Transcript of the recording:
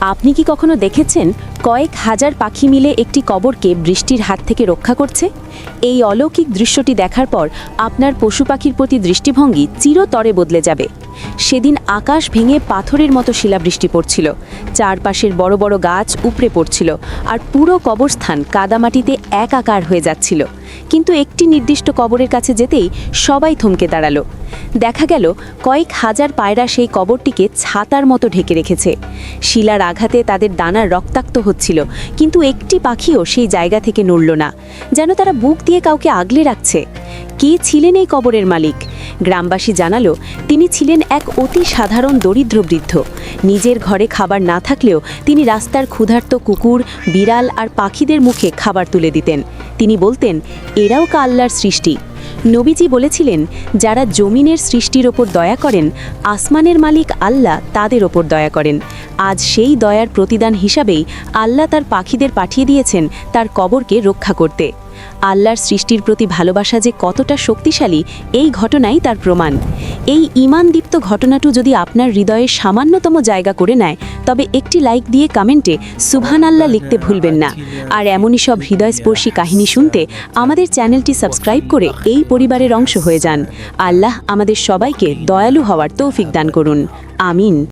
আপনি কি কখনো দেখেছেন কয়েক হাজার পাখি মিলে একটি কবরকে বৃষ্টির হাত থেকে রক্ষা করছে? এই অলৌকিক দৃশ্যটি দেখার পর আপনার পশু পাখির প্রতি দৃষ্টিভঙ্গি চিরতরে বদলে যাবে। সেদিন আকাশ ভেঙে পাথরের মতো শিলাবৃষ্টি পড়ছিল, চারপাশের বড় বড় গাছ উপড়ে পড়ছিল, আর পুরো কবরস্থান কাদামাটিতে একাকার হয়ে যাচ্ছিল। কিন্তু একটি নির্দিষ্ট কবরের কাছে যেতেই সবাই থমকে দাঁড়ালো। দেখা গেল কয়েক হাজার পায়রা সেই কবরটিকে ছাতার মতো ঢেকে রেখেছে। শিলার আঘাতে তাদের ডানা রক্তাক্ত হচ্ছিল, কিন্তু একটি পাখিও সেই জায়গা থেকে নড়ল না, যেন তারা বুক দিয়ে কাউকে আগলে রাখছে। কে ছিলেন এই কবরের মালিক? গ্রামবাসী জানালো, তিনি ছিলেন এক অতি সাধারণ দরিদ্র বৃদ্ধ। নিজের ঘরে খাবার না থাকলেও তিনি রাস্তার ক্ষুধার্ত কুকুর, বিড়াল আর পাখিদের মুখে খাবার তুলে দিতেন। তিনি বলতেন, এরাও আল্লাহর সৃষ্টি। নবীজি বলেছিলেন, যারা জমিনের সৃষ্টির ওপর দয়া করেন, আসমানের মালিক আল্লাহ তাদের ওপর দয়া করেন। আজ সেই দয়ার প্রতিদান হিসাবেই আল্লাহ তার পাখিদের পাঠিয়ে দিয়েছেন তার কবরকে রক্ষা করতে। আল্লাহর সৃষ্টির প্রতি ভালোবাসা যে কতটা শক্তিশালী, এই ঘটনাই তার প্রমাণ। এই ঈমানদীপ্ত ঘটনাটি যদি আপনার হৃদয়ে সামান্যতম জায়গা করে নেয়, তবে একটি লাইক দিয়ে কমেন্টে সুবহানাল্লাহ লিখতে ভুলবেন না। আর এমনই সব হৃদয়স্পর্শী কাহিনী শুনতে আমাদের চ্যানেলটি সাবস্ক্রাইব করে এই পরিবারের অংশ হয়ে যান। আল্লাহ আমাদের সবাইকে দয়ালু হওয়ার তৌফিক দান করুন। আমিন।